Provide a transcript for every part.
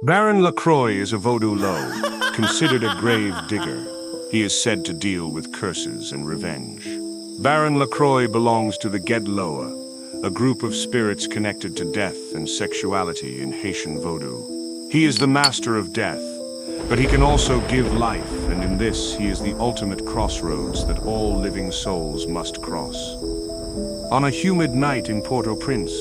Baron La Croix is a Voodoo Low, considered a grave digger. He is said to deal with curses and revenge. Baron La Croix belongs to the Guede Loa, a group of spirits connected to death and sexuality in Haitian Voodoo. He is the master of death, but he can also give life, and in this he is the ultimate crossroads that all living souls must cross. On a humid night in Port-au-Prince,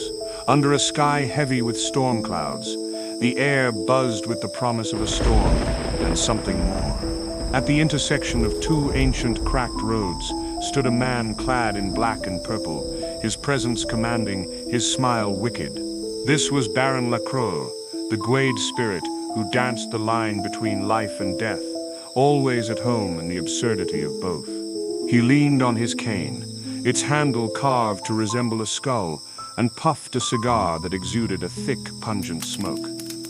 under a sky heavy with storm clouds, the air buzzed with the promise of a storm and something more. At the intersection of two ancient cracked roads stood a man clad in black and purple, his presence commanding, his smile wicked. This was Baron La Croix, the Guede spirit who danced the line between life and death, always at home in the absurdity of both. He leaned on his cane, its handle carved to resemble a skull, and puffed a cigar that exuded a thick, pungent smoke.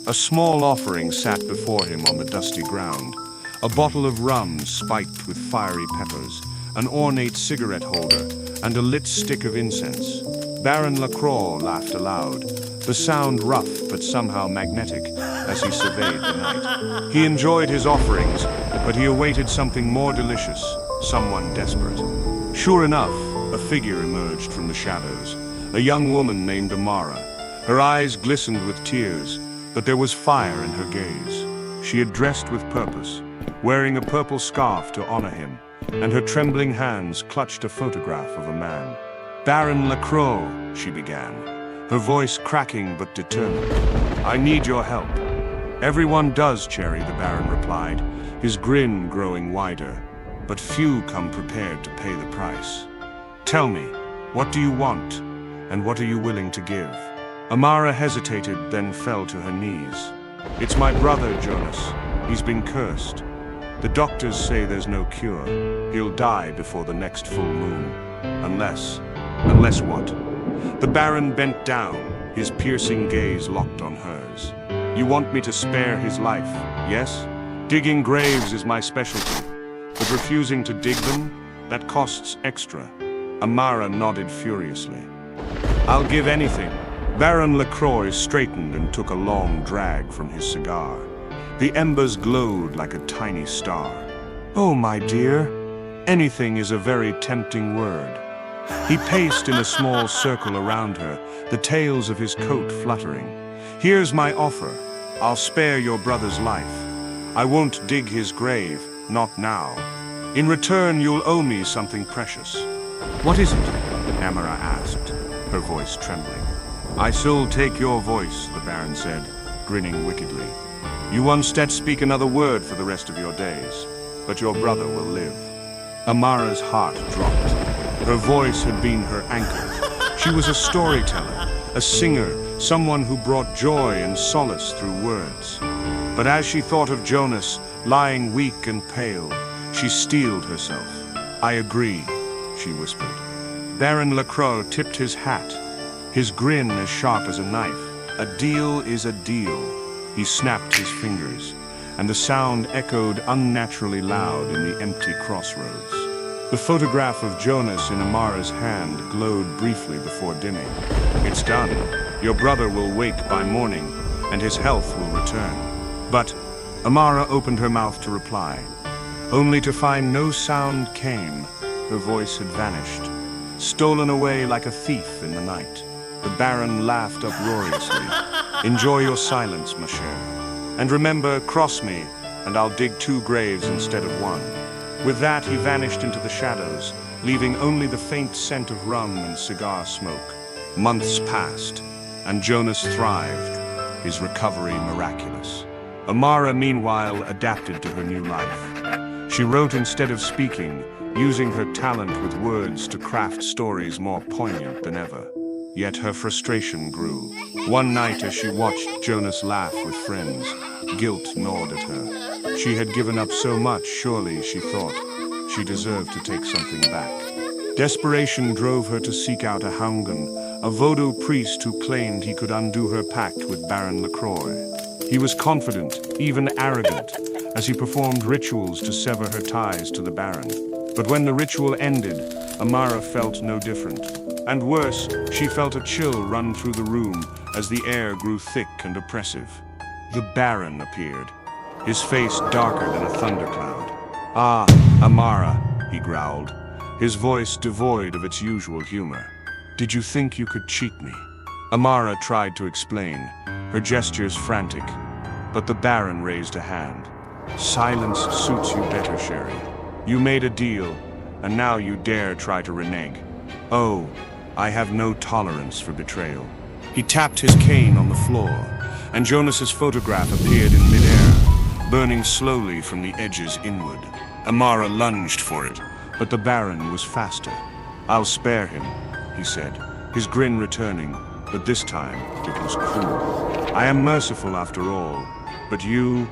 A small offering sat before him on the dusty ground, a bottle of rum spiked with fiery peppers, an ornate cigarette holder, and a lit stick of incense. Baron La Croix laughed aloud, the sound rough but somehow magnetic, as he surveyed the night. He enjoyed his offerings, but he awaited something more delicious, someone desperate. Sure enough, a figure emerged from the shadows, a young woman named Amara. Her eyes glistened with tears, but there was fire in her gaze. She had dressed with purpose, wearing a purple scarf to honor him, and her trembling hands clutched a photograph of a man. "Baron La Croix," she began, her voice cracking but determined. "I need your help." "Everyone does, Cherry," the Baron replied, his grin growing wider, "but few come prepared to pay the price. Tell me, what do you want, and what are you willing to give?" Amara hesitated, then fell to her knees. "It's my brother, Jonas. He's been cursed. The doctors say there's no cure. He'll die before the next full moon. Unless what?" The Baron bent down, his piercing gaze locked on hers. "You want me to spare his life, yes? Digging graves is my specialty, but refusing to dig them, that costs extra." Amara nodded furiously. "I'll give anything." Baron La Croix straightened and took a long drag from his cigar. The embers glowed like a tiny star. "Oh, my dear, anything is a very tempting word." He paced in a small circle around her, the tails of his coat fluttering. "Here's my offer. I'll spare your brother's life. I won't dig his grave, not now. In return, you'll owe me something precious." "What is it?" Amara asked, her voice trembling. "I still take your voice," the Baron said, grinning wickedly. "You won't speak another word for the rest of your days, but your brother will live." Amara's heart dropped. Her voice had been her anchor. She was a storyteller, a singer, someone who brought joy and solace through words. But as she thought of Jonas, lying weak and pale, she steeled herself. "I agree," she whispered. Baron La Croix tipped his hat, his grin as sharp as a knife. "A deal is a deal." He snapped his fingers, and the sound echoed unnaturally loud in the empty crossroads. The photograph of Jonas in Amara's hand glowed briefly before dimming. "It's done. Your brother will wake by morning, and his health will return." But Amara opened her mouth to reply, only to find no sound came. Her voice had vanished, stolen away like a thief in the night. The Baron laughed uproariously. "Enjoy your silence, ma chère. And remember, cross me, and I'll dig 2 graves instead of 1. With that, he vanished into the shadows, leaving only the faint scent of rum and cigar smoke. Months passed, and Jonas thrived, his recovery miraculous. Amara, meanwhile, adapted to her new life. She wrote instead of speaking, using her talent with words to craft stories more poignant than ever. Yet her frustration grew. One night, as she watched Jonas laugh with friends, guilt gnawed at her. She had given up so much, surely, she thought, she deserved to take something back. Desperation drove her to seek out a Haungan, a Voodoo priest who claimed he could undo her pact with Baron La Croix. He was confident, even arrogant, as he performed rituals to sever her ties to the Baron. But when the ritual ended, Amara felt no different. And worse, she felt a chill run through the room as the air grew thick and oppressive. The Baron appeared, his face darker than a thundercloud. "Ah, Amara," he growled, his voice devoid of its usual humor. "Did you think you could cheat me?" Amara tried to explain, her gestures frantic, but the Baron raised a hand. "Silence suits you better, Sherry. You made a deal, and now you dare try to renege. Oh, I have no tolerance for betrayal." He tapped his cane on the floor, and Jonas's photograph appeared in midair, burning slowly from the edges inward. Amara lunged for it, but the Baron was faster. "I'll spare him," he said, his grin returning, but this time it was cruel. "I am merciful after all, but you'll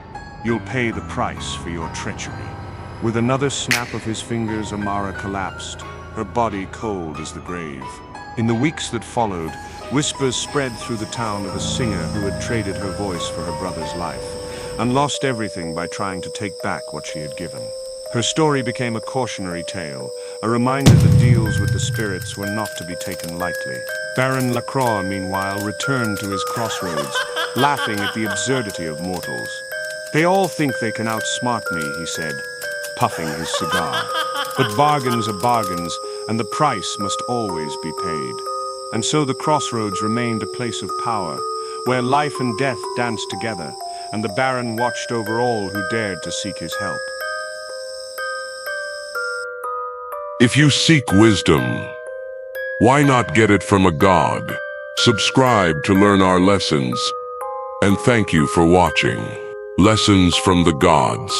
pay the price for your treachery." With another snap of his fingers, Amara collapsed, her body cold as the grave. In the weeks that followed, whispers spread through the town of a singer who had traded her voice for her brother's life, and lost everything by trying to take back what she had given. Her story became a cautionary tale, a reminder that deals with the spirits were not to be taken lightly. Baron La Croix, meanwhile, returned to his Crossroads, laughing at the absurdity of mortals. "They all think they can outsmart me," he said, puffing his cigar. "But bargains are bargains, and the price must always be paid." And so the Crossroads remained a place of power, where life and death danced together, and the Baron watched over all who dared to seek his help. If you seek wisdom, why not get it from a god? Subscribe to learn our lessons, and thank you for watching. Lessons from the Gods.